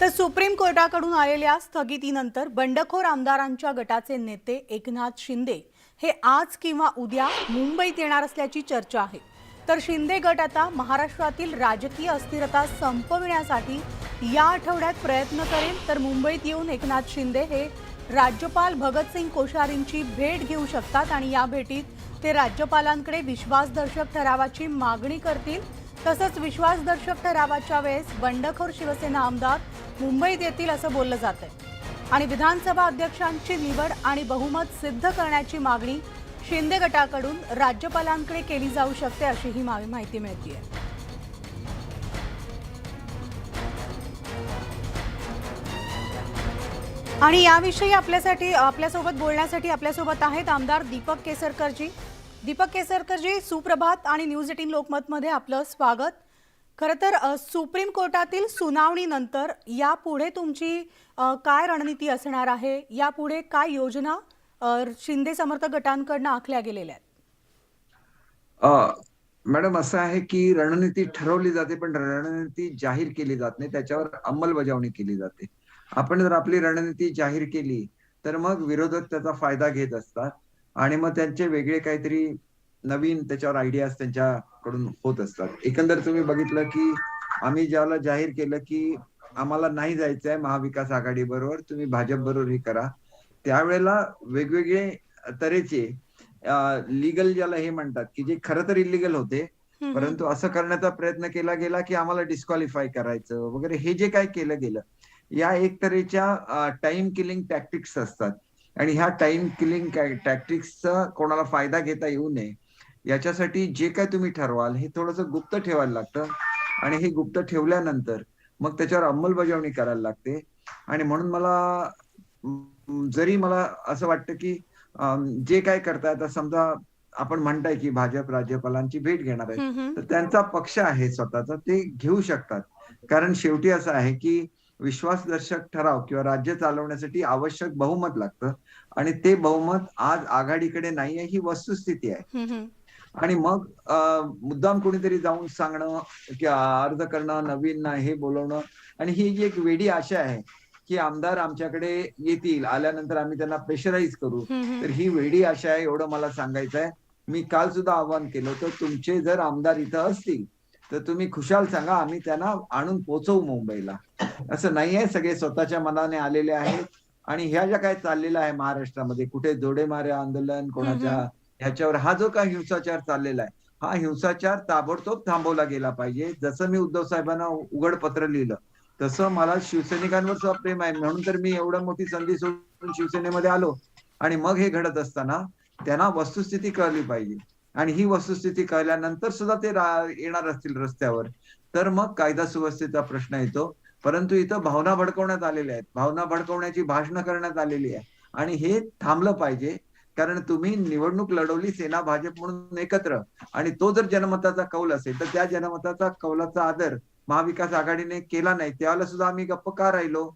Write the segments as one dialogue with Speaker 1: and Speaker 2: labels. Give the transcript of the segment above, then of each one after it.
Speaker 1: तर सुप्रीम कोर्टाकडून आलेल्या स्थगितीनंतर बंडखोर आमदारांच्या गटाचे नेते एकनाथ शिंदे हे आज किंवा उद्या मुंबईत येणार असल्याची चर्चा आहे। तर शिंदे गट आता महाराष्ट्रातील राजकीय अस्थिरता संपविण्यासाठी या आठवड्यात प्रयत्न करेल। तर मुंबईत येऊन एकनाथ शिंदे हे राज्यपाल भगतसिंग कोश्यारींची भेट घेऊ शकतात आणि या भेटीत ते राज्यपालांकडे विश्वासदर्शक ठरावाची मागणी करतील। तसंच विश्वासदर्शक ठरावाच्या वेळेस बंडखोर शिवसेना आमदार मुंबईत येतील असं बोललं जातंय आणि विधानसभा अध्यक्षांची निवड आणि बहुमत सिद्ध करण्याची मागणी शिंदे गटाकडून राज्यपालांकडे केली जाऊ शकते अशी ही माहिती मिळते। आणि याविषयी आपल्यासोबत बोलण्यासाठी आपल्यासोबत आहेत आमदार दीपक केसरकरजी। दीपक केसरकरजी, सुप्रभात आणि न्यूज 18 लोकमतमध्ये आपलं स्वागत। खरं तर सुप्रीम कोर्टातील सुनावणीनंतर यापुढे तुमची काय रणनीती असणार आहे? यापुढे काय योजना शिंदे समर्थक गटांकडून आखल्या गेलेल्या आहेत?
Speaker 2: मॅडम, असं आहे की रणनीती ठरवली जाते पण रणनीती जाहीर केली जात नाही, त्याच्यावर अंमलबजावणी केली जाते। आपण जर आपली रणनीती जाहीर केली तर मग विरोधक त्याचा फायदा घेत असतात आणि मग त्यांचे वेगळे काहीतरी नवीन त्याच्यावर आयडियाज त्यांच्याकडून होत असतात। एकंदर तुम्ही बघितलं की आम्ही ज्याला जाहीर केलं की आम्हाला नाही जायचंय महाविकास आघाडी बरोबर, तुम्ही भाजप बरोबर हे करा, त्यावेळेला वेगवेगळे तऱ्हेचे लीगल ज्याला हे म्हणतात की जे खरं तर इलिगल होते परंतु असं करण्याचा प्रयत्न केला गेला की आम्हाला डिस्क्वालिफाय करायचं वगैरे, हे जे काय केलं गेलं या एक तऱ्हेच्या टाइम किलिंग टॅक्टिक्स असतात आणि ह्या टाइम किलिंग टॅक्टिक्सचा कोणाला फायदा घेता येऊ नये याच्यासाठी जे काय तुम्ही ठरवाल हे थोडंसं गुप्त ठेवायला लागतं आणि हे गुप्त ठेवल्यानंतर मग त्याच्यावर अंमलबजावणी करायला लागते। आणि म्हणून जरी मला असं वाटतं की जे काय करताय, आता समजा आपण म्हणताय की भाजप राज्यपालांची भेट घेणार आहे तर त्यांचा पक्ष आहे स्वतःचा, ते घेऊ शकतात। कारण शेवटी असं आहे की विश्वासदर्शक ठराव किंवा राज्य चालवण्यासाठी आवश्यक बहुमत लागतं आणि ते बहुमत आज आघाडीकडे नाहीये, ही वस्तुस्थिती आहे। आणि मग मुद्दाम कोणीतरी जाऊन सांगणं की अर्ज करणं, नवीन हे बोलवणं आणि ही जी एक वेडी आशा आहे की आमदार आमच्याकडे येतील, आल्यानंतर आम्ही त्यांना प्रेशराईज करू, तर ही वेडी आशा आहे एवढं मला सांगायचं आहे। मी काल सुद्धा आवाहन केलं होतं, तुमचे जर आमदार इथं असतील तर तुम्ही खुशाल सांगा, आम्ही त्यांना आणून पोहोचवू मुंबईला। असं नाहीये, सगळे स्वतःच्या मनाने आलेले आहेत आणि ह्या ज्या काय चाललेलं आहे महाराष्ट्रामध्ये, कुठे जोडेमारे आंदोलन कोणाच्या ह्याच्यावर, हा जो काही हिंसाचार चाललेला आहे हा हिंसाचार ताबडतोब थांबवला गेला पाहिजे। जसं मी उद्धव साहेबांना उघड पत्र लिहिलं तसं मला शिवसैनिकांवर सुद्धा प्रेम आहे, म्हणून तर मी एवढं मोठी संधी सोडून शिवसेनेमध्ये आलो। आणि मग हे घडत असताना त्यांना वस्तुस्थिती कळली पाहिजे आणि ही वस्तुस्थिती कळल्यानंतर सुद्धा ते येणार असतील रस्त्यावर तर मग कायदा सुव्यवस्थेचा प्रश्न येतो। परंतु इथं भावना भडकवण्यात आलेल्या आहेत, भावना भडकवण्याची भाषणं करण्यात आलेली आहे आणि हे थांबलं पाहिजे। कारण तुम्ही निवडणूक लढवली सेना भाजप म्हणून एकत्र आणि तो जर जनमताचा कौल असेल तर त्या जनमताचा कौलाचा आदर महाविकास आघाडीने केला नाही, त्यावेळेला सुद्धा आम्ही गप्प का राहिलो?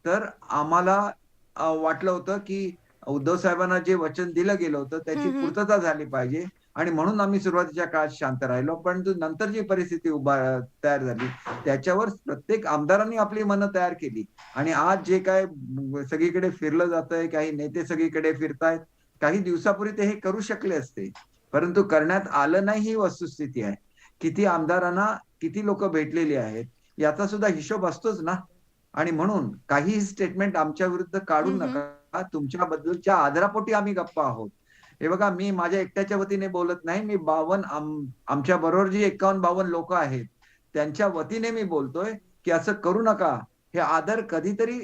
Speaker 2: तर आम्हाला वाटलं होतं की उद्धव साहेबांना जे वचन दिलं गेलं होतं त्याची पूर्तता झाली पाहिजे आणि म्हणून आम्ही सुरुवातीच्या काळात शांत राहिलो। परंतु नंतर जी परिस्थिती तयार झाली त्याच्यावर प्रत्येक आमदारांनी आपली मनं तयार केली आणि आज जे काय सगळीकडे फिरलं जातंय, काही नेते सगळीकडे फिरतायत, काही दिवसापूर्वी ते हे करू शकले असते परंतु करण्यात आलं नाही, ही वस्तुस्थिती आहे। किती आमदारांना किती लोक भेटलेली आहेत याचा सुद्धा हिशोब असतोच ना। आणि म्हणून काही स्टेटमेंट आमच्या विरुद्ध काढू नका, तुमच्याबद्दलच्या आदरापोटी आम्ही गप्पा आहोत। हे बघा, मी माझ्या एकट्याच्या वतीने बोलत नाही, मी आमच्या बरोबर जी 51-52 लोक आहेत त्यांच्या वतीने मी बोलतोय की असं करू नका। हे आदर कधीतरी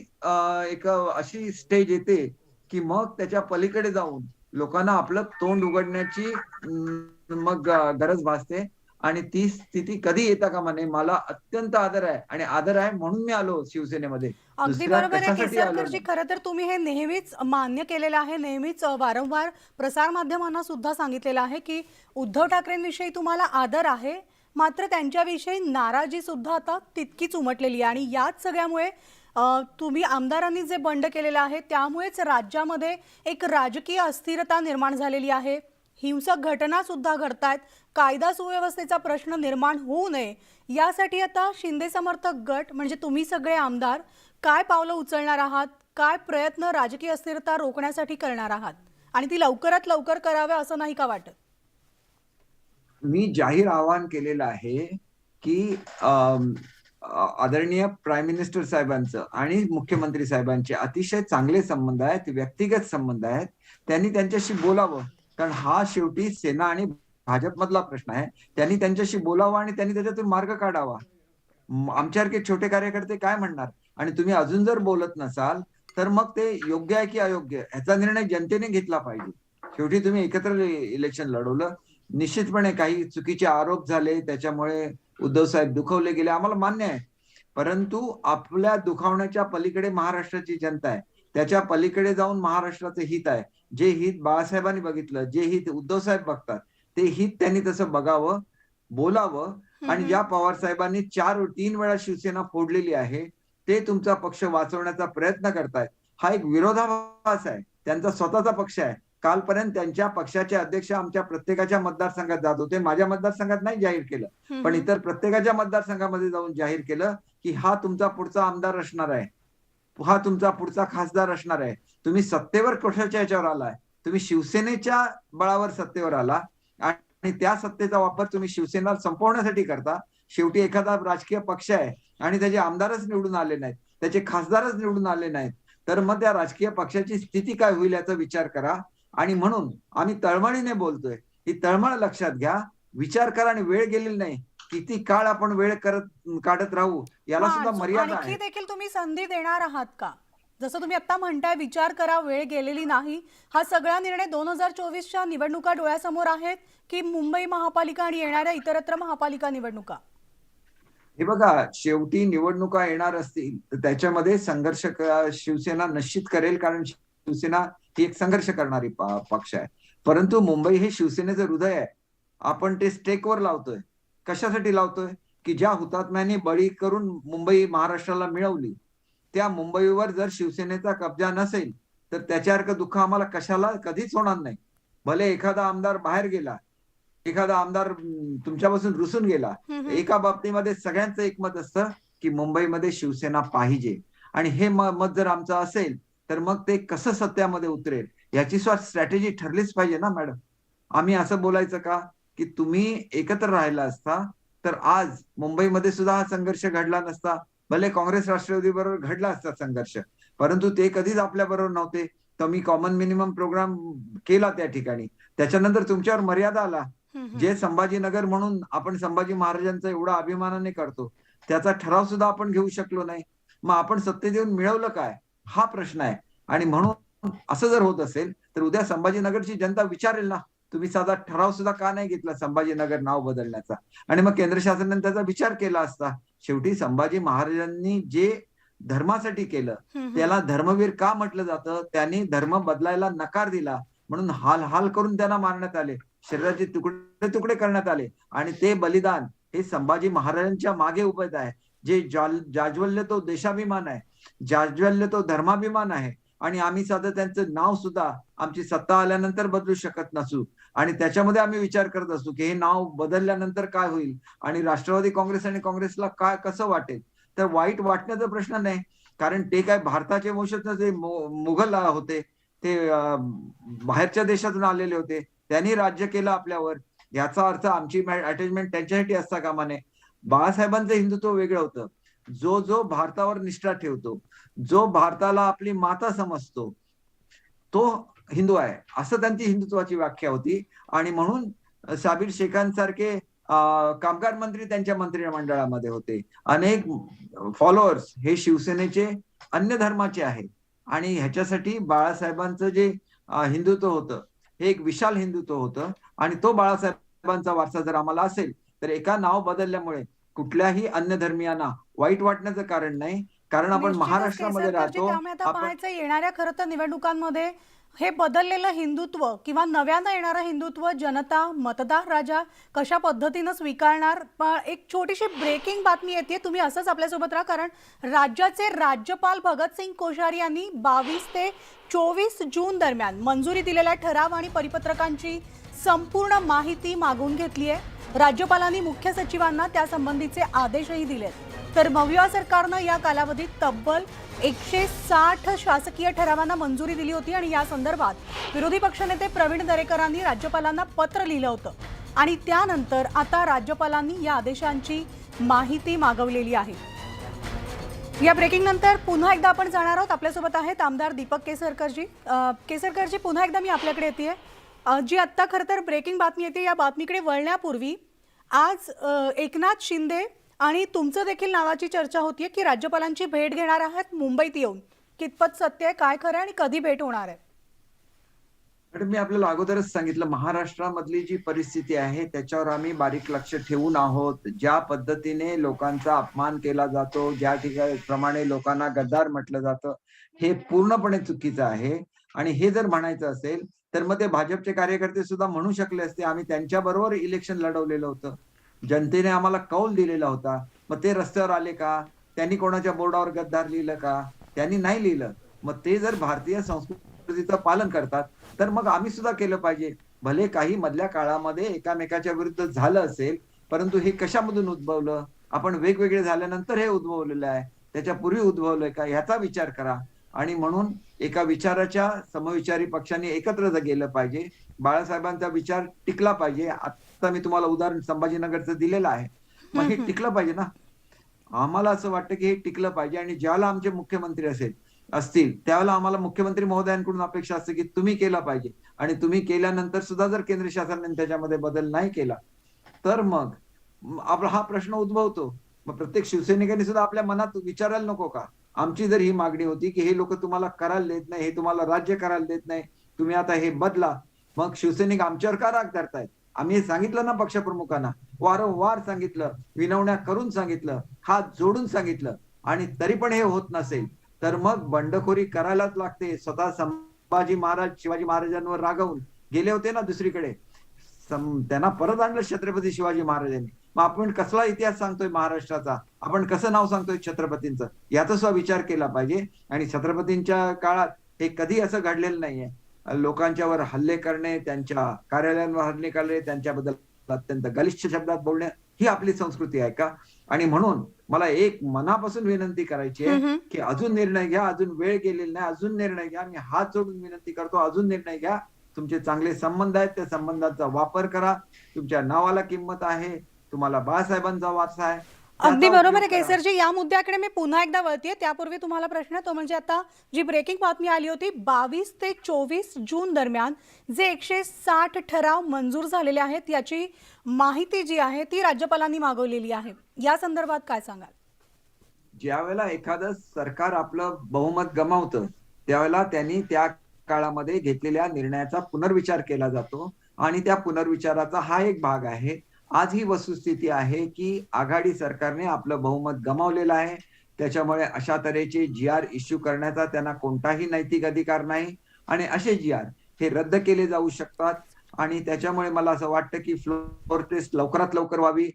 Speaker 2: एक अशी स्टेज येते की मग त्याच्या पलीकडे जाऊन लोकांना आपलं तोंड उघडण्याची मग गरज भासते आणि ती स्थिती कधी येता कामा नये। मला अत्यंत आदर आहे आणि आदर आहे म्हणून मी आलो शिवसेनेमध्ये,
Speaker 1: अगदी
Speaker 2: दुसऱ्या
Speaker 1: बरोबर आहे
Speaker 2: कशासाठी आलो
Speaker 1: केसरकरजी।
Speaker 2: नाही।
Speaker 1: खरं तर तुम्ही हे नेहमीच मान्य केलेलं आहे, नेहमीच वारंवार प्रसार माध्यमांना सुद्धा सांगितलेलं आहे की उद्धव ठाकरेंविषयी तुम्हाला आदर आहे, मात्र त्यांच्याविषयी नाराजी सुद्धा आता तितकीच उमटलेली आहे आणि याच सगळ्यामुळे तुम्ही आमदारांनी जे बंड केलेलं आहे त्यामुळेच राज्यामध्ये एक राजकीय अस्थिरता निर्माण झालेली आहे, हिंसक घटना सुद्धा घडतायत। कायदा सुव्यवस्थेचा प्रश्न निर्माण होऊ नये यासाठी आता शिंदे समर्थक गट म्हणजे तुम्ही सगळे आमदार काय पावलं उचलणार आहात, काय प्रयत्न राजकीय अस्थिरता रोखण्यासाठी करणार आहात आणि ती लवकरात लवकर कराव्या असं नाही का वाटत?
Speaker 2: मी जाहीर आवाहन केलेलं आहे की आदरणीय प्राईम मिनिस्टर साहेबांचं आणि मुख्यमंत्री साहेबांचे अतिशय चांगले संबंध आहेत, व्यक्तिगत संबंध आहेत. त्यांनी त्यांच्याशी बोलावं, कारण हा शेवटी सेना आणि भाजपमधला प्रश्न आहे. त्यांनी त्यांच्याशी बोलावं आणि त्यांनी त्याच्यातून मार्ग काढावा. आमच्यासारखे छोटे कार्यकर्ते काय म्हणणार? आणि तुम्ही अजून जर बोलत नसाल तर मग ते योग्य आहे की अयोग्य ह्याचा निर्णय जनतेने घेतला पाहिजे. शेवटी तुम्ही एकत्र इलेक्शन लढवलं, निश्चितपणे काही चुकीचे आरोप झाले, त्याच्यामुळे उद्धव साहेब दुखवले गेले, आम्हाला मान्य आहे. परंतु आपल्या दुखावण्याच्या पलीकडे महाराष्ट्राची जनता आहे. त्याच्या पलीकडे जाऊन महाराष्ट्राचं हित आहे. जे हित बाळासाहेबांनी बघितलं, जे हित उद्धव साहेब बघतात, ते हित त्यांनी तसं बघावं, बोलावं. आणि ज्या पवार साहेबांनी 3 वेळा शिवसेना फोडलेली आहे, ते तुमचा पक्ष वाचवण्याचा प्रयत्न करतायत. हा एक विरोधाभास आहे. त्यांचा स्वतःचा पक्ष आहे. कालपर्यंत त्यांच्या पक्षाचे अध्यक्ष आमच्या प्रत्येकाच्या मतदारसंघात जात होते. माझ्या मतदारसंघात नाही जाहीर केलं, पण इतर प्रत्येकाच्या मतदारसंघामध्ये जाऊन जाहीर केलं की हा तुमचा पुढचा आमदार असणार आहे, हा तुमचा पुढचा खासदार असणार आहे. तुम्ही सत्तेवर कशाच्या याच्यावर आलाय? तुम्ही शिवसेनेच्या बळावर सत्तेवर आला आणि त्या सत्तेचा वापर तुम्ही शिवसेना संपवण्यासाठी करता. शेवटी एखादा राजकीय पक्ष आहे आणि त्याचे आमदारच निवडून आले नाहीत, त्याचे खासदारच निवडून आले नाहीत, तर मग त्या राजकीय पक्षाची स्थिती काय होईल याचा विचार करा. आणि म्हणून आम्ही तळमळीने बोलतोय. ही तळमळ लक्षात घ्या, विचार करा आणि वेळ गेलेली नाही. किती काळ आपण वेळ काढत राहू याला सुद्धा मर्यादा
Speaker 1: आणखी
Speaker 2: आहे.
Speaker 1: देखील तुम्ही संधी देणार आहात का? जसं तुम्ही आता म्हणताय विचार करा, वेळ गेलेली नाही. हा सगळा निर्णय 2024च्या निवडणुका डोळ्यासमोर आहेत की मुंबई महापालिका आणि येणाऱ्या इतरत्र महापालिका निवडणुका?
Speaker 2: हे बघा, शेवटी निवडणुका येणार असतील तर त्याच्यामध्ये संघर्ष शिवसेना निश्चित करेल, कारण शिवसेना ही एक संघर्ष करणारी पक्ष आहे. परंतु मुंबई हे शिवसेनेचं हृदय आहे. आपण ते स्टेकवर लावतोय. कशासाठी लावतोय? की ज्या हुतात्म्यांनी बळी करून मुंबई महाराष्ट्राला मिळवली, त्या मुंबईवर जर शिवसेनेचा कब्जा नसेल तर त्याच्यासारखं दुःख आम्हाला कशाला कधीच होणार नाही. भले एखादा आमदार बाहेर गेला, एखादा आमदार तुमच्यापासून रुसून गेला, एका बाबतीमध्ये सगळ्यांचं एकमत असतं की मुंबईमध्ये शिवसेना पाहिजे. आणि हे मत जर आमचं असेल तर मग ते कसं सत्यामध्ये उतरेल याची स्ट्रॅटेजी ठरलीच पाहिजे ना मॅडम. आम्ही असं बोलायचं का की तुम्ही एकत्र राहिला असता तर आज मुंबईमध्ये सुद्धा हा संघर्ष घडला नसता. भले काँग्रेस राष्ट्रवादी बरोबर घडला असता संघर्ष, परंतु ते कधीच आपल्या बरोबर नव्हते. तर मी कॉमन मिनिमम प्रोग्राम केला त्या ठिकाणी. त्याच्यानंतर तुमच्यावर मर्यादा आला. जे संभाजीनगर म्हणून आपण संभाजी महाराजांचा एवढा अभिमानाने करतो, त्याचा ठराव सुद्धा आपण घेऊ शकलो नाही. मग आपण सत्तेत येऊन मिळवलं काय, हा प्रश्न आहे. आणि म्हणून असं जर होत असेल तर उद्या संभाजीनगरची जनता विचारेल ना, तुम्ही साधा ठराव सुद्धा का नाही घेतला संभाजीनगर नाव बदलण्याचा. आणि मग केंद्र शासनाने त्याचा विचार केला असता. शेवटी संभाजी महाराजांनी जे धर्मासाठी केलं त्याला धर्मवीर का म्हटलं जातं? त्यांनी धर्म बदलायला नकार दिला म्हणून हाल हाल करून त्यांना मारण्यात आले, शरीराचे तुकडे तुकडे करण्यात आले. आणि ते बलिदान हे संभाजी महाराजांच्या मागे उभे आहे. जे जाज्वल्य तो देशाभिमान आहे, जाज्वल्य तो धर्माभिमान आहे. आणि आम्ही साधं त्यांचं नाव सुद्धा आमची सत्ता आल्यानंतर बदलू शकत नसू. आणि त्याच्यामध्ये आम्ही विचार करत असू की हे नाव बदलल्यानंतर काय होईल आणि राष्ट्रवादी काँग्रेस आणि काँग्रेसला काय कसं वाटेल. तर वाईट वाटण्याचा प्रश्न नाही, कारण ते काय भारताचे वंशज जे मुघल होते, ते बाहेरच्या देशातून आलेले होते, त्यांनी राज्य केलं आपल्यावर. याचा अर्थ आमची अटॅचमेंट त्यांच्यासाठी असता कामा नये. बाळासाहेबांचं हिंदुत्व वेगळं होतं. जो जो भारतावर निष्ठा ठेवतो, जो भारताला आपली माता समजतो, तो हिंदू आहे, असं त्यांची हिंदुत्वाची व्याख्या होती. आणि म्हणून साबिर शेखांसारखे कामगार मंत्री त्यांच्या मंत्रिमंडळामध्ये होते. अनेक फॉलोअर्स हे शिवसेनेचे अन्य धर्माचे आहेत. आणि ह्याच्यासाठी बाळासाहेबांचं जे हिंदुत्व होतं हे एक विशाल हिंदुत्व होतं. आणि तो बाळासाहेबांचा वारसा जर आम्हाला असेल तर एका नाव बदलल्यामुळे कुठल्याही अन्य धर्मियांना वाईट वाटण्याचं कारण नाही, कारण आपण महाराष्ट्रामध्ये राहतो.
Speaker 1: आपण येणाऱ्या खरं तर निवडणुकांमध्ये हे बदललेलं हिंदुत्व किंवा नव्यानं येणारं हिंदुत्व जनता, मतदार राजा कशा पद्धतीनं स्वीकारणार. पण एक छोटीशी ब्रेकिंग बातमी येते, तुम्ही असंच आपल्यासोबत राहा, कारण राज्याचे राज्यपाल भगतसिंग कोश्यारी यांनी 22 ते 24 जून दरम्यान मंजुरी दिलेल्या ठराव आणि परिपत्रकांची संपूर्ण माहिती मागून घेतली आहे। राज्यपालांनी मुख्य सचिवांना त्यासंबंधीचे आदेशही दिलेत। तर मविया सरकारनं या कालावधीत तब्बल 160 शासकीय ठरावांना मंजुरी दिली होती आणि या संदर्भात विरोधी पक्षनेते प्रवीण दरेकरांनी राज्यपालांना पत्र लिहिलं होतं आणि त्यानंतर आता राज्यपालांनी या आदेशांची माहिती मागवलेली आहे। या ब्रेकिंग नंतर पुन्हा एकदा आपण जाणार आहोत। आपल्यासोबत आहेत आमदार दीपक केसरकरजी। केसरकरजी, पुन्हा एकदा मी आपल्याकडे येते। जी आत्ता खरं तर ब्रेकिंग बातमी येते, या बातमीकडे वळण्यापूर्वी आज एकनाथ शिंदे आणि तुमचं देखील नावाची चर्चा होतीये की राज्यपालांची भेट घेणार आहात मुंबईत येऊन। कितपत सत्य आहे, काय खरं आणि कधी भेट होणार आहे?
Speaker 2: मॅडम, मी आपल्याला अगोदरच सांगितलं, महाराष्ट्रामधली जी परिस्थिती आहे त्याच्यावर आम्ही बारीक लक्ष ठेवून आहोत। ज्या पद्धतीने लोकांचा अपमान केला जातो, ज्या ठिकाणी लोकांना गद्दार म्हटलं जातं, हे पूर्णपणे चुकीचं आहे। आणि हे जर म्हणायचं असेल तर मग ते भाजपचे कार्यकर्ते सुद्धा म्हणू शकले असते, आम्ही त्यांच्या बरोबर इलेक्शन लढवलेलं होतं, जनतेने आम्हाला कौल दिलेला होता। मग ते रस्त्यावर आले का? त्यांनी कोणाच्या बोर्डावर गद्दार लिहिलं का? त्यांनी नाही लिहिलं। मग ते जर भारतीय संस्कृतीचं पालन करतात तर मग आम्ही सुद्धा केलं पाहिजे। भले काही मधल्या काळामध्ये एकामेकाच्या विरुद्ध झालं असेल, परंतु हे कशामधून उद्भवलं? आपण वेगवेगळे झाल्यानंतर हे उद्भवलेलं आहे, त्याच्यापूर्वी उद्भवलंय का ह्याचा विचार करा। आणि म्हणून एका विचाराच्या समविचारी पक्षाने एकत्र गेलं पाहिजे। बाळासाहेबांचा विचार टिकला पाहिजे। आता मी तुम्हाला उदाहरण संभाजीनगरचं दिलेलं आहे, मग हे टिकलं पाहिजे ना। आम्हाला असं वाटतं की हे टिकलं पाहिजे आणि ज्याला आमचे मुख्यमंत्री असतील त्यावेळेला आम्हाला मुख्यमंत्री महोदयांकडून अपेक्षा असते की तुम्ही केलं पाहिजे। आणि तुम्ही केल्यानंतर सुद्धा जर केंद्र शासनाने त्याच्यामध्ये बदल नाही केला तर मग आपला हा प्रश्न उद्भवतो। मग प्रत्येक शिवसैनिकांनी सुद्धा आपल्या मनात विचारायला नको का? आमची जर ही मागणी होती की हे लोक तुम्हाला करायला देत नाही, हे तुम्हाला राज्य करायला देत नाही, तुम्ही आता हे बदला, मग शिवसैनिक आमच्यावर का राग धरतायत? आम्ही हे सांगितलं ना पक्षप्रमुखांना, वारंवार सांगितलं, विनवण्या करून सांगितलं, हात जोडून सांगितलं, आणि तरी पण हे होत नसेल तर मग बंडखोरी करायलाच लागते। स्वतः संभाजी महाराज शिवाजी महाराजांवर रागावून गेले होते ना दुसरीकडे, त्यांना परत आणलं छत्रपती शिवाजी महाराजांनी। मग आपण कसला इतिहास सांगतोय महाराष्ट्राचा? आपण कसं नाव सांगतोय छत्रपतींचं? याचा सुद्धा विचार केला पाहिजे। आणि छत्रपतींच्या काळात हे कधी असं घडलेलं नाहीये। लोकांच्यावर हल्ले करणे, त्यांच्या कार्यालयांवर हल्ले करणे, त्यांच्याबद्दल अत्यंत गलिच्छ शब्दात बोलणे, ही आपली संस्कृती आहे का? आणि म्हणून मला एक मनापासून विनंती करायची आहे की अजून निर्णय घ्या, अजून वेळ गेलेली नाही, अजून निर्णय घ्या। मी हात जोडून विनंती करतो, अजून निर्णय घ्या। तुमचे चांगले संबंध आहेत, त्या संबंधाचा वापर करा। तुमच्या नावाला किंमत आहे, तुम्हाला बाळासाहेबांचा वारसा आहे,
Speaker 1: अगदी
Speaker 2: त्याचा
Speaker 1: बरोबर
Speaker 2: उपयोग
Speaker 1: आहे
Speaker 2: करा।
Speaker 1: केसरजी। या मुद्द्याकडे मी पुन्हा एकदा वळतेय, त्यापूर्वी तुम्हाला प्रश्न आहे तो म्हणजे आता जी ब्रेकिंग बातमी आली होती 22 ते 24 जून दरम्यान जे 160 ठराव मंजूर झालेले आहेत याची माहिती जी आहे ती राज्यपालांनी मागवलेली आहे। या संदर्भात काय सांगाल?
Speaker 2: ज्यावेळेला एखादं सरकार आपलं बहुमत गमावतं त्यावेळेला त्यांनी त्या काळामध्ये घेतलेल्या निर्णयाचा पुनर्विचार केला जातो आणि त्या पुनर्विचाराचा हा एक भाग आहे। आज ही वस्तुस्थिती आहे की आघाडी सरकारने आपलं बहुमत गमावलेलं आहे, त्याच्यामुळे अशा तऱ्हेचे जी-आर इश्यू करण्याचा त्यांना कोणताही नैतिक अधिकार नाही आणि असे जी-आर हे रद्द केले जाऊ शकतात। आणि त्याच्यामुळे मला असं वाटतं की फ्लोर टेस्ट लवकरात लवकर व्हावी।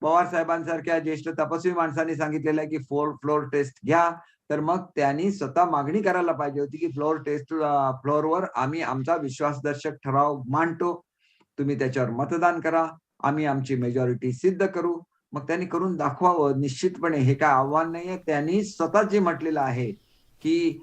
Speaker 2: पवार साहेबांसारख्या ज्येष्ठ तपस्वी माणसांनी सांगितलेलं आहे की फ्लोर टेस्ट घ्या, तर मग त्यांनी स्वतः मागणी करायला पाहिजे होती की फ्लोअरवर आम्ही आमचा विश्वासदर्शक ठराव मांडतो, तुम्ही त्याच्यावर मतदान करा, आम्ही आमची मेजॉरिटी सिद्ध करू। मग त्यांनी करून दाखवावं। निश्चितपणे हे काय आव्हान नाहीये। त्यांनी स्वतः जे म्हटलेलं आहे की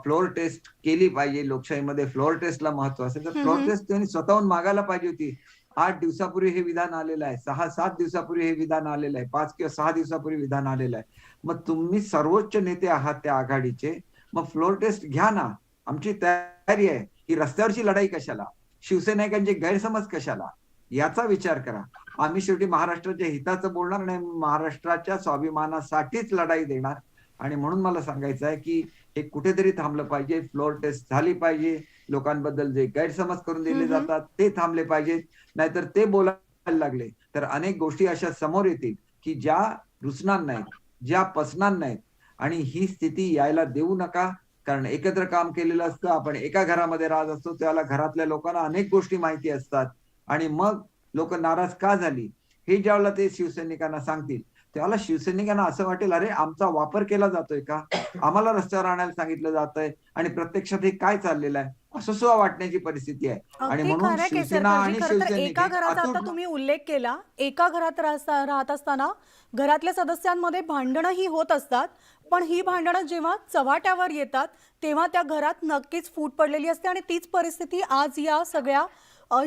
Speaker 2: फ्लोअर टेस्ट केली पाहिजे, लोकशाहीमध्ये फ्लोअर टेस्टला महत्व असेल, तर फ्लोअर टेस्ट त्यांनी स्वतःहून मागायला पाहिजे होती। 8 दिवसापूर्वी हे विधान आलेलं आहे, 6-7 दिवसापूर्वी हे विधान आलेलं आहे, 5 किंवा 6 दिवसापूर्वी विधान आलेलं आहे। मग तुम्ही सर्वोच्च नेते आहात त्या आघाडीचे, मग फ्लोअर टेस्ट घ्या ना। आमची तयारी आहे। ही रस्त्यावरची लढाई कशाला? शिवसैनिकांचे गैरसमज कशाला? याचा विचार करा। आम्ही शेवटी महाराष्ट्राच्या हिताचं बोलणार नाही, महाराष्ट्राच्या स्वाभिमानासाठीच लढाई देणार। आणि म्हणून मला सांगायचं आहे की हे कुठेतरी थांबलं पाहिजे। फ्लोअर टेस्ट झाली पाहिजे, लोकांबद्दल जे गैरसमज करून दिले जातात ते थांबले पाहिजेत। नाहीतर ते बोलायला लागले तर अनेक गोष्टी अशा समोर येतील की ज्या रुचणार नाहीत, ज्या पचणार नाहीत। आणि ही स्थिती यायला देऊ नका, कारण एकत्र काम केलेलं असतं, आपण एका घरामध्ये राहत असतो, त्याला घरातल्या लोकांना अनेक गोष्टी माहिती असतात। आणि मग लोक नाराज का झाली हे ज्यावेळेला ते शिवसैनिकांना सांगतील त्याला शिवसैनिकांना असं वाटेल, अरे आमचा वापर केला जातोय का, आम्हाला रस्त्यावर आणायला सांगितलं जातंय आणि प्रत्यक्षात हे काय चाललेलं आहे, असं सुद्धा वाटण्याची परिस्थिती आहे. आणि
Speaker 1: अगदी
Speaker 2: म्हणून
Speaker 1: खरं आहे
Speaker 2: शिवसेना
Speaker 1: केसरकरजी.
Speaker 2: आणि
Speaker 1: खरं तर
Speaker 2: शिवसैनिक
Speaker 1: एका
Speaker 2: एक
Speaker 1: घराचा आता
Speaker 2: अतूट
Speaker 1: तुम्ही उल्लेख केला. एका घरात राहत असताना घरातल्या सदस्यांमध्ये भांडणंही होत असतात. पण ही भांडणं जेव्हा चव्हाट्यावर येतात, तेव्हा त्या घरात नक्कीच फूट पडलेली असते आणि तीच परिस्थिती आज या सगळ्या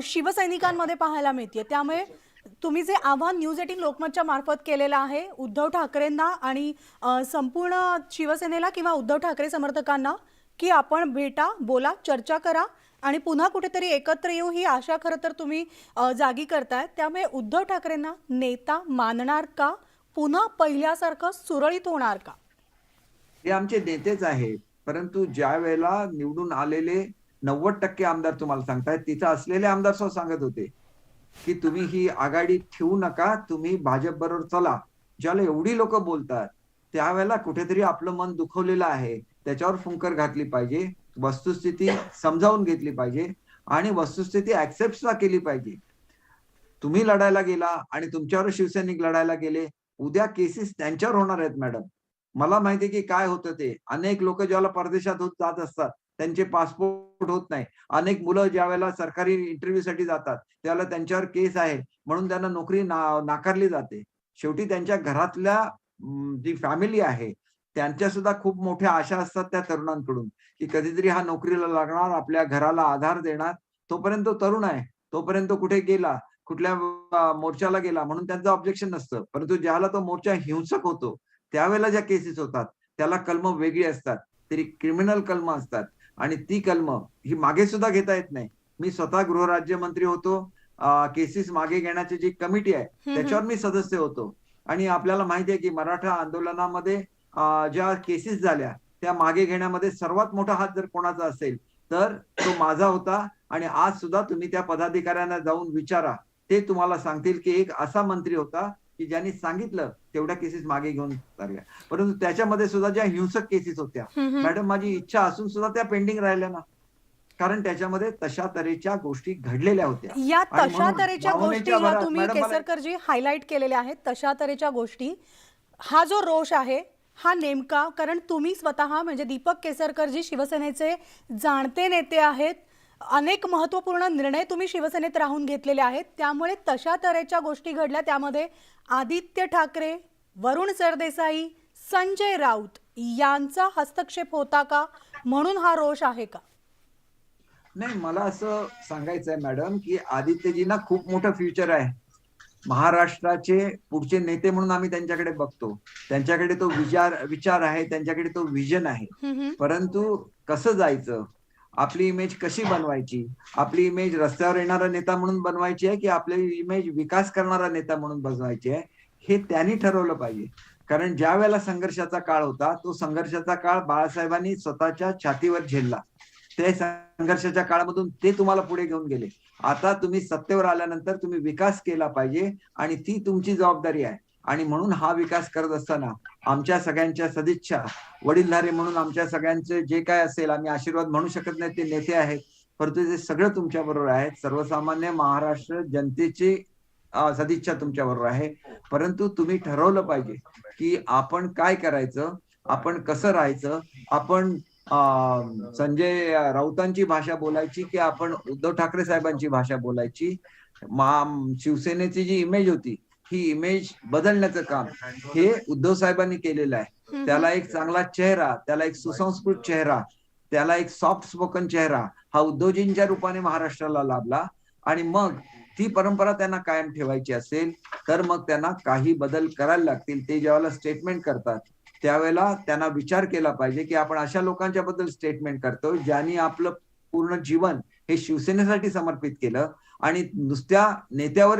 Speaker 1: शिवसैनिकांमध्ये पाहायला मिळते. त्यामुळे तुम्ही जे आव्हान न्यूज 18 लोकमतच्या मार्फत केलेलं आहे उद्धव ठाकरेंना आणि संपूर्ण शिवसेनेला किंवा उद्धव ठाकरे समर्थकांना, की आपण भेटा, बोला, चर्चा करा आणि पुन्हा कुठेतरी एकत्र येऊ, ही आशा खरं तर तुम्ही जागी करताय. त्यामुळे उद्धव ठाकरेंना नेता मानणार का? पुन्हा पहिल्यासारखं सुरळीत होणार का?
Speaker 2: ते आमचे नेतेच आहेत. परंतु ज्या वेळेला निवडून आलेले 90% आमदार तुम्हाला सांगतायत, तिथं असलेले आमदार सुद्धा सांगत होते, की तुम्ही ही आघाडी ठेवू नका, तुम्ही भाजप बरोबर चला. ज्याला एवढी लोक बोलतात, त्यावेळेला कुठेतरी आपलं मन दुखवलेलं आहे. त्याच्यावर फुंकर घातली पाहिजे, वस्तुस्थिती समजावून घेतली पाहिजे आणि वस्तुस्थिती ऍक्सेप्ट सुद्धा केली पाहिजे. तुम्ही लढायला गेला आणि तुमच्यावर शिवसैनिक लढायला गेले, उद्या केसेस त्यांच्यावर होणार आहेत मॅडम. मला माहिती आहे की काय होतं ते. अनेक लोक ज्यावेळेला परदेशात जात असतात, त्यांचे पासपोर्ट होत नाही. अनेक मुलं ज्यावेळेला सरकारी इंटरव्ह्यूसाठी जातात, त्यावेळेला त्यांच्यावर केस आहे म्हणून त्यांना नोकरी नाकारली जाते. शेवटी त्यांच्या घरातल्या जी फॅमिली आहे, त्यांच्या सुद्धा खूप मोठ्या आशा असतात त्या तरुणांकडून, की कधीतरी हा नोकरीला लागणार, आपल्या घराला आधार देणार. तोपर्यंत तो तरुण आहे. तोपर्यंत कुठे गेला, कुठल्या मोर्चाला गेला म्हणून त्यांचं ऑब्जेक्शन नसतं. परंतु ज्यावेळेला तो मोर्चा हिंसक होतो, त्यावेळेला ज्या केसेस होतात, त्याला कलम वेगळी असतात. तरी क्रिमिनल कलम असतात आणि ती कलम ही मागे सुद्धा घेता येत नाही. मी स्वतः गृहराज्यमंत्री होतो. केसेस मागे घेण्याची जी कमिटी आहे, त्याच्यावर मी सदस्य होतो. आणि आपल्याला माहिती आहे की मराठा आंदोलनामध्ये ज्या केसेस झाल्या, त्या मागे घेण्यामध्ये सर्वात मोठा हात जर कोणाचा असेल, तर तो माझा होता. आणि आज सुद्धा तुम्ही त्या पदाधिकाऱ्यांना जाऊन विचारा. ते तुम्हाला सांगतील की एक असा मंत्री होता की ज्यांनी सांगितलं तेवढ्या केसेस मागे घेऊन चालल्या. परंतु त्याच्यामध्ये सुद्धा ज्या हिंसक केसेस होत्या, मॅडम माझी इच्छा असून सुद्धा त्या पेंडिंग राहिल्या ना. कारण त्याच्यामध्ये तशा तऱ्हेच्या गोष्टी घडलेल्या होत्या.
Speaker 1: या
Speaker 2: आणि
Speaker 1: तशा
Speaker 2: म्हणून
Speaker 1: तऱ्हेच्या गोष्टी
Speaker 2: भावनेच्या
Speaker 1: ह्या
Speaker 2: भरात
Speaker 1: तुम्ही
Speaker 2: मॅडम मला
Speaker 1: केसरकरजी हायलाईट केलेल्या आहेत. तशा तऱ्हेच्या गोष्टी, हा जो रोष आहे हा नेमका, कारण तुम्ही स्वतः म्हणजे दीपक केसरकरजी शिवसेनेचे जाणते नेते आहेत. अनेक महत्त्वपूर्ण निर्णय तुम्ही शिवसेनेत राहून घेतलेले आहेत. त्यामुळे तशा तऱ्हेच्या गोष्टी घडल्या, त्यामध्ये आदित्य ठाकरे, वरुण सरदेसाई, संजय राऊत यांचा हस्तक्षेप होता का, म्हणून हा रोष आहे का?
Speaker 2: नाही, मला असं सांगायचं आहे मॅडम, की आदित्यजींना खूप मोठं फ्युचर आहे. महाराष्ट्राचे पुढचे नेते म्हणून आम्ही त्यांच्याकडे बघतो. त्यांच्याकडे तो विचार आहे, त्यांच्याकडे तो विजन आहे. परंतु कसं जायचं, आपली इमेज कशी बनवायची, आपली इमेज रस्त्यावर येणारा नेता म्हणून बनवायची आहे की आपली इमेज विकास करणारा नेता म्हणून बनवायची आहे, हे त्यांनी ठरवलं पाहिजे. कारण ज्या वेळेला संघर्षाचा काळ होता, तो संघर्षाचा काळ बाळासाहेबांनी स्वतःच्या छातीवर झेलला. त्या संघर्षाच्या काळामधून ते तुम्हाला पुढे घेऊन गेले. आता तुम्ही सत्तेवर आल्यानंतर तुम्ही विकास केला पाहिजे आणि ती तुमची जबाबदारी आहे. आणि म्हणून हा विकास करत असताना आमच्या सगळ्यांच्या सदिच्छा, वडीलधारे म्हणून आमच्या सगळ्यांचे जे काय असेल, आम्ही आशीर्वाद म्हणू शकत नाही, ते नेते आहेत, परंतु ते सगळं तुमच्या बरोबर आहेत. सर्वसामान्य महाराष्ट्र जनतेची सदिच्छा तुमच्या बरोबर आहे. परंतु तुम्ही ठरवलं पाहिजे की आपण काय करायचं, आपण कसं राहायचं, आपण संजय राऊतांची भाषा बोलायची की आपण उद्धव ठाकरे साहेबांची भाषा बोलायची. शिवसेनेची जी इमेज होती, ही इमेज बदलण्याचं काम हे उद्धव साहेबांनी केलेलं आहे. त्याला एक चांगला चेहरा, त्याला एक सुसंस्कृत चेहरा, त्याला एक सॉफ्ट स्पोकन चेहरा हा उद्धवजींच्या रूपाने महाराष्ट्राला लाभला. आणि मग ती परंपरा त्यांना कायम ठेवायची असेल तर मग त्यांना काही बदल करायला लागतील. ते ज्यावेळेला स्टेटमेंट करतात, त्यावेळेला त्यांना विचार केला पाहिजे की आपण अशा लोकांच्या बद्दल स्टेटमेंट करतो ज्यांनी आपलं पूर्ण जीवन हे शिवसेनेसाठी समर्पित केलं. आणि नुसत्या नेत्यावर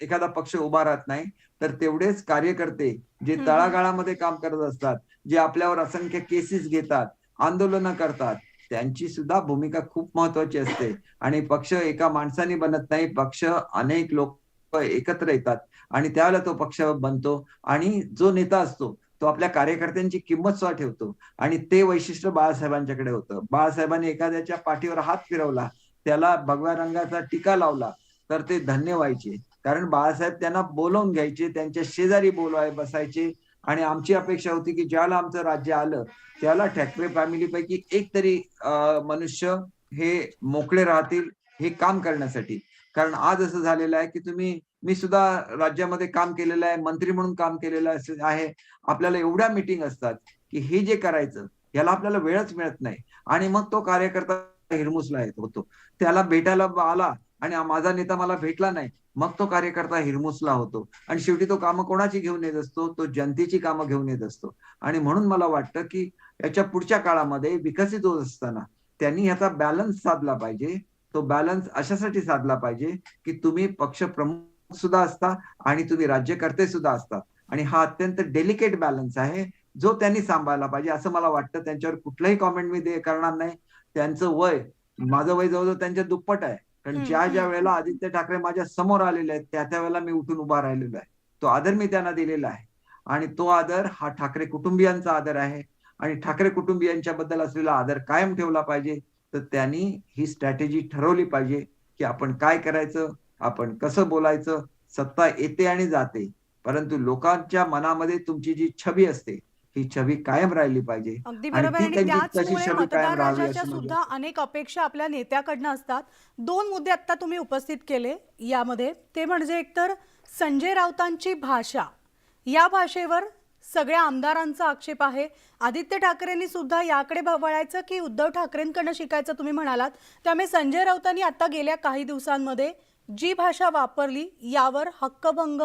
Speaker 2: एखादा पक्ष उभा राहत नाही, तर तेवढेच कार्यकर्ते जे तळागाळामध्ये काम करत असतात, जे आपल्यावर असंख्य केसेस घेतात, आंदोलनं करतात, त्यांची सुद्धा भूमिका खूप महत्वाची असते. आणि पक्ष एका माणसाने बनत नाही, पक्ष अनेक लोक एकत्र येतात आणि त्यावेळेला तो पक्ष बनतो. आणि जो नेता असतो तो आपल्या कार्यकर्त्यांची किंमत सुद्धा ठेवतो. आणि ते वैशिष्ट्य बाळासाहेबांच्याकडे होतं. बाळासाहेबांनी एखाद्याच्या पाठीवर हात फिरवला, त्याला भगव्या रंगाचा टीका लावला, तर ते धन्य व्हायचे. कारण बाळासाहेब त्यांना बोलावून घ्यायचे, त्यांच्या शेजारी बसायचे आणि आमची अपेक्षा होती की ज्याला आमचं राज्य आलं त्याला ठाकरे फॅमिलीपैकी एक तरी मनुष्य हे मोकळे राहतील हे काम करण्यासाठी. कारण आज असं झालेलं आहे की मी सुद्धा राज्यामध्ये काम केलेलं आहे, मंत्री म्हणून काम केलेलं आहे. आपल्याला एवढ्या मीटिंग असतात की हे जे करायचं याला आपल्याला वेळच मिळत नाही आणि मग तो कार्यकर्ता हिरमुसला होतो. त्याला भेटायला आला आणि माझा नेता मला भेटला नाही, मग तो कार्यकर्ता हिरमुसला होतो आणि शेवटी तो कामं कोणाची घेऊन येत असतो? तो जनतेची कामं घेऊन येत असतो. आणि म्हणून मला वाटतं की याच्या पुढच्या काळामध्ये विकसित होत असताना त्यांनी ह्याचा बॅलन्स साधला पाहिजे. तो बॅलन्स अशासाठी साधला पाहिजे की तुम्ही पक्ष प्रमुख सुद्धा असता आणि तुम्ही राज्यकर्ते सुद्धा असतात आणि हा अत्यंत डेलिकेट बॅलन्स आहे जो त्यांनी सांभाळला पाहिजे असं मला वाटतं. त्यांच्यावर कुठलाही कॉमेंट मी करणार नाही. त्यांचं वय, माझं वय जवळजवळ त्यांच्या दुप्पट आहे. कारण ज्या ज्या वेळेला आदित्य ठाकरे माझ्या समोर आलेले आहेत त्या वेळेला मी उठून उभा राहिलेलो आहे. तो आदर मी त्यांना दिलेला आहे आणि तो आदर हा ठाकरे कुटुंबियांचा आदर आहे आणि ठाकरे कुटुंबियांच्या बद्दल असलेला आदर कायम ठेवला पाहिजे. तर त्यांनी ही स्ट्रॅटेजी ठरवली पाहिजे की आपण काय करायचं, आपण कसं बोलायचं. सत्ता येते आणि जाते, परंतु लोकांच्या मनामध्ये तुमची जी छबी असते ही छबी कायम राहिली पाहिजे
Speaker 1: अगदी
Speaker 2: आणि
Speaker 1: बरोबर.
Speaker 2: ती
Speaker 1: आणि
Speaker 2: त्यांची तशी
Speaker 1: त्याचमुळे
Speaker 2: छबी कायम
Speaker 1: मतदार
Speaker 2: राहावी
Speaker 1: राजाच्या
Speaker 2: असं माझं
Speaker 1: सुद्धा अनेक अपेक्षा आपल्या नेत्याकडनं असतात. 2 मुद्दे आता तुम्ही उपस्थित केले यामध्ये, ते म्हणजे एकतर संजय राऊतांची भाषा, या भाषेवर सगळ्या आमदारांचा आक्षेप आहे. आदित्य ठाकरेंनी सुद्धा याकडे वळायचं की उद्धव ठाकरेंकडनं शिकायचं तुम्ही म्हणालात. त्यामुळे संजय राऊतांनी आता गेल्या काही दिवसांमध्ये जी भाषा वापरली यावर हक्कभंग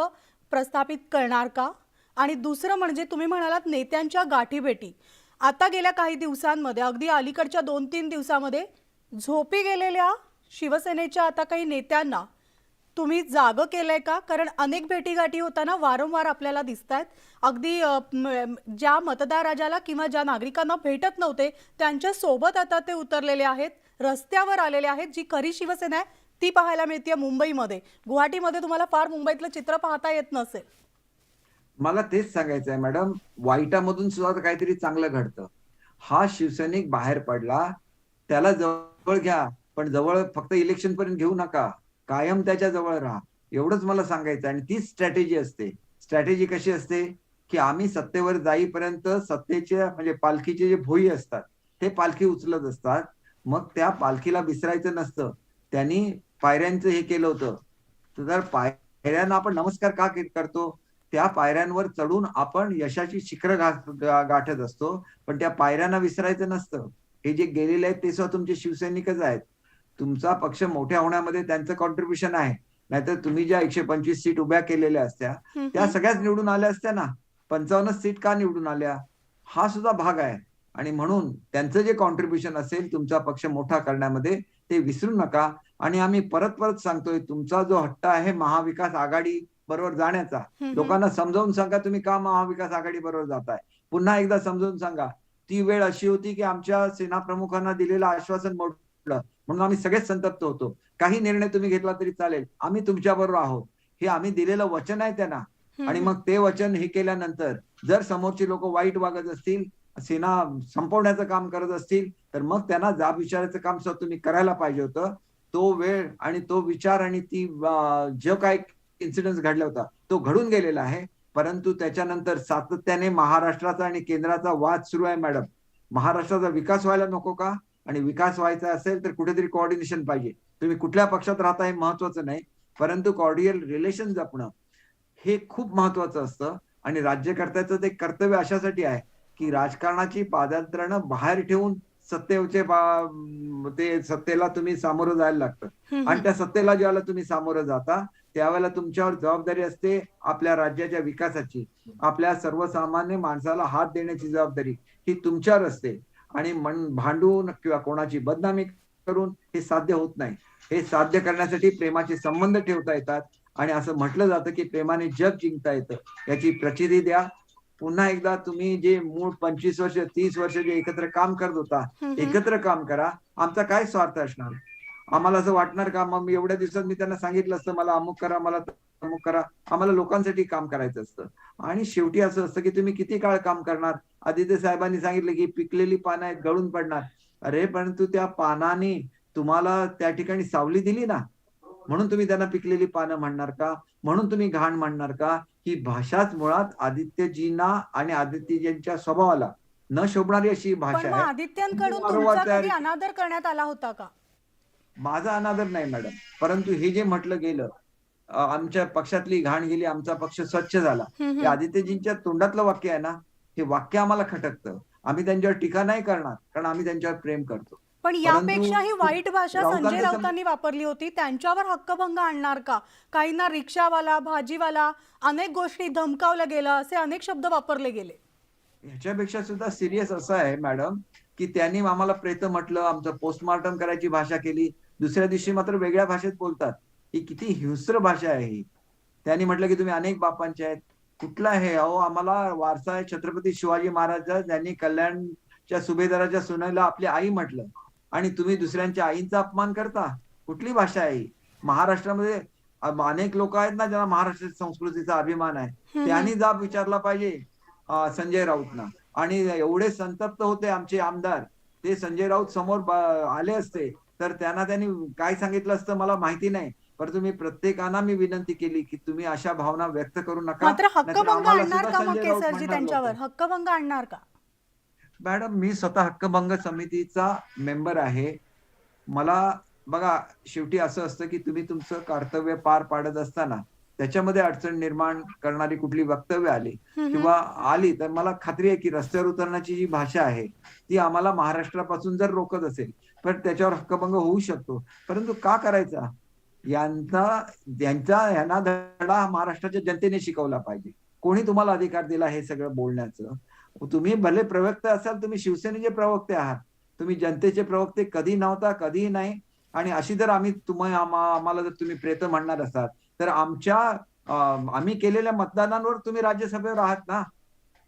Speaker 1: प्रस्थापित करणार का? आणि दुसरं म्हणजे तुम्ही म्हणालात नेत्यांच्या गाठीभेटी. आता गेल्या काही दिवसांमध्ये, अगदी अलीकडच्या 2-3 दिवसामध्ये झोपी गेलेल्या शिवसेनेच्या आता काही नेत्यांना तुम्ही जागं केलंय का? कारण अनेक भेटीगाठी होताना वारंवार आपल्याला दिसतायत. अगदी ज्या मतदार राजाला किंवा ज्या नागरिकांना भेटत नव्हते त्यांच्या सोबत आता ते उतरलेले आहेत, रस्त्यावर आलेले आहेत. जी खरी शिवसेना आहे ती पाहायला मिळते मुंबईमध्ये. गुवाहाटीमध्ये तुम्हाला फार मुंबईतलं चित्र पाहता येत नसेल.
Speaker 2: मला तेच सांगायचं आहे मॅडम, वाईटामधून सुद्धा काहीतरी चांगलं घडतं. हा शिवसैनिक बाहेर पडला, त्याला जवळ घ्या, पण जवळ फक्त इलेक्शन पर्यंत घेऊ नका. कायम त्याच्या जवळ राहा. एवढंच मला सांगायचं आणि तीच स्ट्रॅटेजी असते. स्ट्रॅटेजी कशी असते, की आम्ही सत्तेवर जाईपर्यंत सत्तेचे म्हणजे पालखीचे जे भोई असतात, ते पालखी उचलत असतात. मग त्या पालखीला विसरायचं नसतं. त्यांनी पायऱ्यांचं हे केलं होतं. तर पायऱ्यांना आपण नमस्कार का करतो? त्या पायऱ्यांवर चढून आपण यशाची शिखरं गाठत असतो, पण त्या पायऱ्यांना विसरायचं नसतं. हे जे गेलेले आहेत ते सुद्धा तुमचे शिवसैनिकच आहेत. तुमचा पक्ष मोठ्या होण्यामध्ये त्यांचं कॉन्ट्रीब्युशन आहे. नाहीतर तुम्ही ज्या 125 सीट उभ्या केलेल्या असत्या त्या सगळ्याच निवडून आल्या असत्या ना. 55 सीट का निवडून आल्या? हा सुद्धा भाग आहे. आणि म्हणून त्यांचं जे कॉन्ट्रीब्युशन असेल तुमचा पक्ष मोठा करण्यामध्ये ते विसरू नका. आणि आम्ही परत परत सांगतोय, तुमचा जो हट्ट आहे महाविकास आघाडी बरोबर जाण्याचा, लोकांना समजावून सांगा तुम्ही का महाविकास आघाडी बरोबर जाताय. पुन्हा एकदा समजावून सांगा. ती वेळ अशी होती की आमच्या सेना प्रमुखांना दिलेलं आश्वासन मोडलं म्हणून आम्ही सगळेच संतप्त होतो. काही निर्णय तुम्ही घेतला तरी चालेल, आम्ही तुमच्या बरोबर आहोत, हे आम्ही दिलेलं वचन आहे त्यांना. आणि मग ते वचन हे केल्यानंतर जर समोरची लोक वाईट वागत असतील, सेना संपवण्याचं काम करत असतील, तर मग त्यांना जाब विचारायचं काम सुद्धा तुम्ही करायला पाहिजे होतं. तो वेळ आणि तो विचार आणि ती जो काय इन्सिडेंट घडला होता तो घडून गेलेला आहे. परंतु त्याच्यानंतर सातत्याने महाराष्ट्राचा आणि केंद्राचा वाद सुरू आहे मॅडम. महाराष्ट्राचा विकास व्हायला नको का? आणि विकास व्हायचा असेल तर कुठेतरी कोऑर्डिनेशन पाहिजे. तुम्ही कुठल्या पक्षात राहता हे महत्वाचं नाही, परंतु कॉर्डियल रिलेशन जपणं हे खूप महत्वाचं असतं. आणि राज्यकर्त्याचं ते कर्तव्य अशासाठी आहे की राजकारणाची पादत्राणं बाहेर ठेवून ते सत्तेला तुम्ही सामोरं जायला लागतं. आणि त्या सत्तेला ज्यावेळेला तुम्ही सामोरं जाता त्यावेळेला तुमच्यावर जबाबदारी असते आपल्या राज्याच्या विकासाची. आपल्या सर्वसामान्य माणसाला हात देण्याची जबाबदारी ही तुमच्यावर असते. आणि भांडून किंवा कोणाची बदनामी करून हे साध्य होत नाही. हे साध्य करण्यासाठी प्रेमाचे संबंध ठेवता येतात. आणि असं म्हटलं जातं की प्रेमाने जग जिंकता येतं. याची प्रचिती द्या. पुन्हा एकदा तुम्ही जे मूळ 25 वर्ष 30 वर्ष जे एकत्र काम करत होता, एकत्र काम करा. आमचा काय स्वार्थ असणार? आम्हाला असं वाटणार का मग एवढ्या दिवसात मी त्यांना सांगितलं असतं मला अमुक करा, मला अमुक करा. आम्हाला लोकांसाठी काम करायचं असतं. आणि शेवटी असं असतं की तुम्ही किती काळ काम करणार? आदित्य साहेबांनी सांगितलं की पिकलेली पानं आहेत, गळून पडणार. अरे परंतु त्या पानाने तुम्हाला त्या ठिकाणी सावली दिली ना. म्हणून तुम्ही त्यांना पिकलेली पानं म्हणणार का? म्हणून तुम्ही घाण म्हणणार का? ही भाषाच मुळात आदित्यजींना आणि आदित्यजींच्या स्वभावाला न शोभणारी अशी
Speaker 1: पण
Speaker 2: भाषा
Speaker 1: मग
Speaker 2: आहे.
Speaker 1: आदित्यांकडून
Speaker 2: वारंवार
Speaker 1: तुमचा
Speaker 2: तयार
Speaker 1: कधी अनादर करण्यात आला होता का?
Speaker 2: माझा अनादर नाही मॅडम, परंतु हे जे म्हटलं गेलं, आमच्या पक्षातली घाण गेली, आमचा पक्ष स्वच्छ झाला.
Speaker 1: हम्म,
Speaker 2: हे
Speaker 1: हम्म.
Speaker 2: आदित्यजींच्या तोंडातलं वाक्य आहे ना, हे वाक्य आम्हाला खटकतं. आम्ही त्यांच्यावर टीका नाही करणार, कारण आम्ही त्यांच्यावर प्रेम करतो.
Speaker 1: पण
Speaker 2: परंतु
Speaker 1: यापेक्षाही वाईट भाषा संजय
Speaker 2: राऊतांचं
Speaker 1: राऊतांनी वापरली होती. त्यांच्यावर हक्कभंग आणणार का? काहींना रिक्षावाला, भाजीवाला, अनेक गोष्टी धमकावलं गेलं, असे अनेक शब्द वापरले गेले.
Speaker 2: ह्याच्यापेक्षा सुद्धा सिरियस असं आहे मॅडम, की त्यांनी आम्हाला प्रेत म्हटलं, आमचं पोस्टमॉर्टम करायची भाषा केली. दुसऱ्या दिवशी मात्र वेगळ्या भाषेत बोलतात. ही किती हिंस्र भाषा आहे ही. त्यांनी म्हटलं की तुम्ही अनेक बापांचे आहेत. कुठला आहे? अहो, आम्हाला वारसा आहे छत्रपती शिवाजी महाराज, ज्यांनी कल्याणच्या सुभेदाराच्या सुनेला आपली आई म्हटलं आणि तुम्ही दुसऱ्यांच्या आईंचा अपमान करता. कुठली भाषा आहे ही? महाराष्ट्रामध्ये अनेक लोक आहेत ना ज्यांना महाराष्ट्राच्या संस्कृतीचा अभिमान आहे.
Speaker 1: हम्म, हम्म.
Speaker 2: त्यांनी जाब विचारला पाहिजे संजय राऊतना. आणि एवढे संतप्त होते आमचे आमदार, ते संजय राऊत समोर आले असते तर त्यांनी काय सांगितलं असतं मला माहिती नाही. परंतु मी प्रत्येकांना विनंती केली की तुम्ही अशा भावना व्यक्त करू नका,
Speaker 1: मात्र
Speaker 2: नाहीतर
Speaker 1: हक्कभंग
Speaker 2: आम्हाला
Speaker 1: आणणार
Speaker 2: सुद्धा
Speaker 1: का मग
Speaker 2: संजय राऊत
Speaker 1: केसरजी
Speaker 2: म्हणणार
Speaker 1: त्यांच्यावर?
Speaker 2: लोक.
Speaker 1: हक्कभंग आणणार का?
Speaker 2: मॅडम, मी स्वतः हक्कभंग समितीचा मेंबर आहे. मला बघा, शेवटी असं असतं की तुम्ही तुमचं कर्तव्य पार पाडत असताना त्याच्यामध्ये अडचण निर्माण करणारी कुठली वक्तव्य आली
Speaker 1: हम्म, हम्म.
Speaker 2: किंवा आली तर मला खात्री आहे की रस्त्यावर उतरण्याची जी भाषा आहे ती आम्हाला महाराष्ट्रापासून जर रोखत असेल तर त्याच्यावर हक्कभंग होऊ शकतो. परंतु का करायचा? यांना धडा महाराष्ट्राच्या जनतेने शिकवला पाहिजे. कोणी तुम्हाला अधिकार दिला हे सगळं बोलण्याचं? तुम्ही भले प्रवक्ते असाल, तुम्ही शिवसेनेचे प्रवक्ते आहात, तुम्ही जनतेचे प्रवक्ते कधी नव्हता, कधीही नाही. आणि अशी जर आम्हाला जर तुम्ही प्रेत म्हणणार असाल तर आम्ही केलेल्या मतदानांवर तुम्ही राज्यसभेवर आहात ना.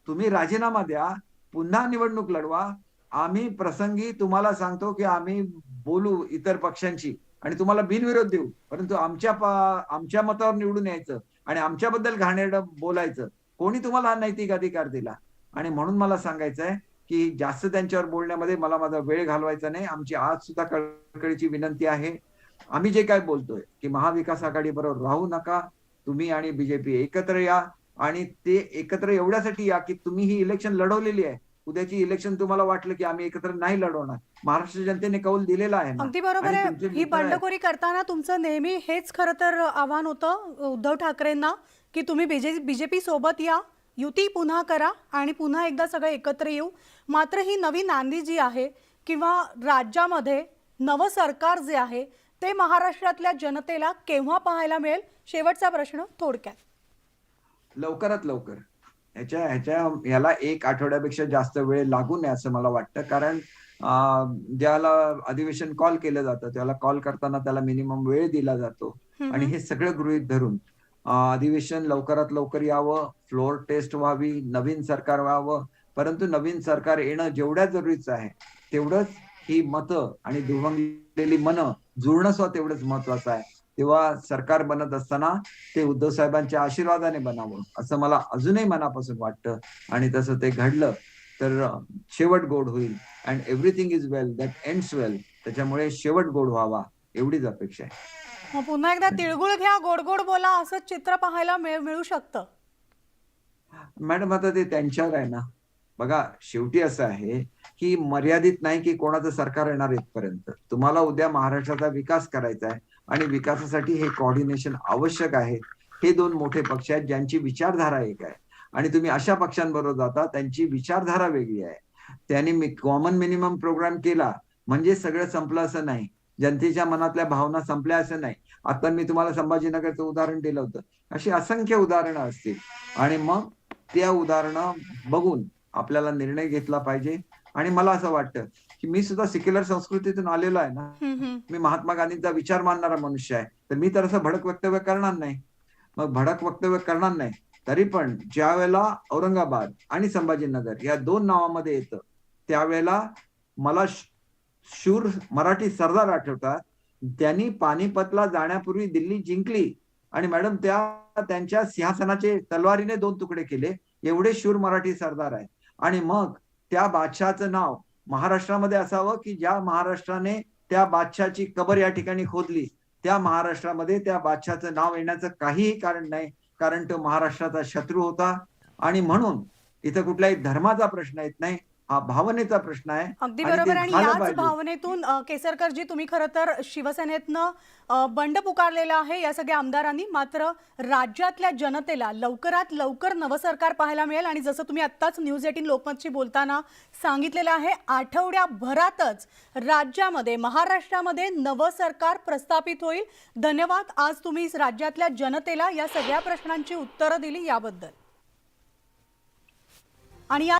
Speaker 2: तुम्ही राजीनामा द्या, पुन्हा निवडणूक लढवा. आम्ही प्रसंगी तुम्हाला सांगतो की आम्ही बोलू इतर पक्षांशी आणि तुम्हाला बिनविरोध देऊ, परंतु आमच्या मतावर निवडून यायचं आणि आमच्याबद्दल घाणेरडं बोलायचं. कोणी तुम्हाला हा नैतिक अधिकार दिला? आणि म्हणून मला सांगायचं आहे की जास्त त्यांच्यावर बोलण्यामध्ये मला माझा वेळ घालवायचा नाही. आमची आज सुद्धा कळकळीची विनंती आहे, आम्ही जे काय बोलतोय की महाविकास आघाडी बरोबर राहू नका, तुम्ही आणि बीजेपी एकत्र या. आणि ते एकत्र एवढ्यासाठी या की तुम्ही ही इलेक्शन लढवलेली आहे. उद्याची इलेक्शन तुम्हाला वाटलं की आम्ही एकत्र नाही लढवणार, महाराष्ट्र जनतेने कौल दिलेला आहे ना.
Speaker 1: अगदी बरोबर
Speaker 2: आणि
Speaker 1: आहे.
Speaker 2: तुमचे
Speaker 1: ही
Speaker 2: मित्र आहेत.
Speaker 1: बंडखोरी करताना तुमचं नेहमी हेच खरं तर आव्हान होतं उद्धव ठाकरेंना, की तुम्ही बीजेपी सोबत या, युती पुन्हा करा आणि पुन्हा एकदा सगळे एकत्र येऊ. मात्र ही नवी नांदी जी आहे किंवा राज्यामध्ये नवं सरकार जे आहे ते महाराष्ट्रातल्या जनतेला केव्हा पाहायला मिळेल? शेवटचा प्रश्न थोडक्यात.
Speaker 2: लवकरात लवकर. याला एक आठवड्यापेक्षा जास्त वेळ लागू नये असं मला वाटतं. कारण ज्याला अधिवेशन कॉल केलं जातं त्याला कॉल करताना त्याला मिनिमम वेळ दिला जातो. आणि हे सगळं गृहीत धरून अधिवेशन लवकरात लवकर यावं, फ्लोअर टेस्ट व्हावी, नवीन सरकार व्हावं. परंतु नवीन सरकार येणं जेवढ्या जरुरीचं आहे तेवढंच ही मतं आणि दुभंगलेली मनं जुळणं सुद्धा तेवढंच महत्वाचं आहे. तेव्हा सरकार बनत असताना ते उद्धव साहेबांच्या आशीर्वादाने बनावं असं मला अजूनही मनापासून वाटतं. आणि तसं ते घडलं तर शेवट गोड होईल. And everything is well that ends well. त्याच्यामुळे शेवट गोड व्हावा एवढीच अपेक्षा आहे.
Speaker 1: मग पुन्हा एकदा तिळगुळ घ्या, गोड गोड बोला असं चित्र पाहायला मिळू शकतं.
Speaker 2: मॅडम, आता ते त्यांच्यावर आहे ना. बघा, शेवटी असं आहे की मर्यादित नाही की कोणाचं सरकार येणार इथपर्यंत. तुम्हाला उद्या महाराष्ट्राचा विकास करायचा आहे आणि विकासासाठी हे कोऑर्डिनेशन आवश्यक आहे. हे दोन मोठे पक्ष आहेत ज्यांची विचारधारा एक आहे आणि तुम्ही अशा पक्षांबरोबर जाता त्यांची विचारधारा वेगळी आहे. त्यांनी कॉमन मिनिमम प्रोग्राम केला म्हणजे सगळं संपलं असं नाही. जनतेच्या मनातल्या भावना संपल्या असं नाही. आता मी तुम्हाला संभाजीनगरचं उदाहरण दिलं होतं. अशी असंख्य उदाहरणं असतील आणि मग त्या उदाहरणं बघून आपल्याला निर्णय घेतला पाहिजे. आणि मला असं वाटतं की मी सुद्धा सेक्युलर संस्कृतीतून आलेलो आहे ना. मी महात्मा गांधींचा विचार मानणारा मनुष्य आहे. तर मी तर असं भडक वक्तव्य करणार नाही. मग भडक वक्तव्य करणार नाही तरी पण ज्या वेळेला औरंगाबाद आणि संभाजीनगर या दोन नावामध्ये येतं त्यावेळेला मला शूर मराठी सरदार आठवतात. त्यांनी पानिपतला जाण्यापूर्वी दिल्ली जिंकली आणि मॅडम त्यांच्या सिंहासनाचे तलवारीने 2 तुकडे केले. एवढे शूर मराठी सरदार आहेत. आणि मग त्या बादशहाचं नाव महाराष्ट्रामध्ये असावं की ज्या महाराष्ट्राने त्या बादशहाची कबर या ठिकाणी खोदली. त्या महाराष्ट्रामध्ये त्या बादशाचं नाव येण्याचं काहीही कारण नाही, कारण तो महाराष्ट्राचा शत्रू होता. आणि म्हणून इथं कुठल्याही धर्माचा प्रश्न येत नाही, हा भावनेचा प्रश्न आहे.
Speaker 1: अगदी
Speaker 2: आणि ते
Speaker 1: बरोबर. आणि
Speaker 2: झालं
Speaker 1: याच
Speaker 2: पाहिजे.
Speaker 1: भावनेतून केसरकरजी, तुम्ही खरं तर शिवसेनेतनं बंड पुकारलेला आहे या सगळ्या आमदारांनी. मात्र राज्यातल्या जनतेला लवकरात लवकर नवं सरकार पाहायला मिळेल. आणि जसं तुम्ही आत्ताच न्यूज 18 लोकमतशी बोलताना सांगितलेलं आहे, आठवड्याभरातच राज्यामध्ये, महाराष्ट्रामध्ये नवं सरकार प्रस्थापित होईल. धन्यवाद, आज तुम्ही राज्यातल्या जनतेला या सगळ्या प्रश्नांची उत्तरं दिली याबद्दल. आणि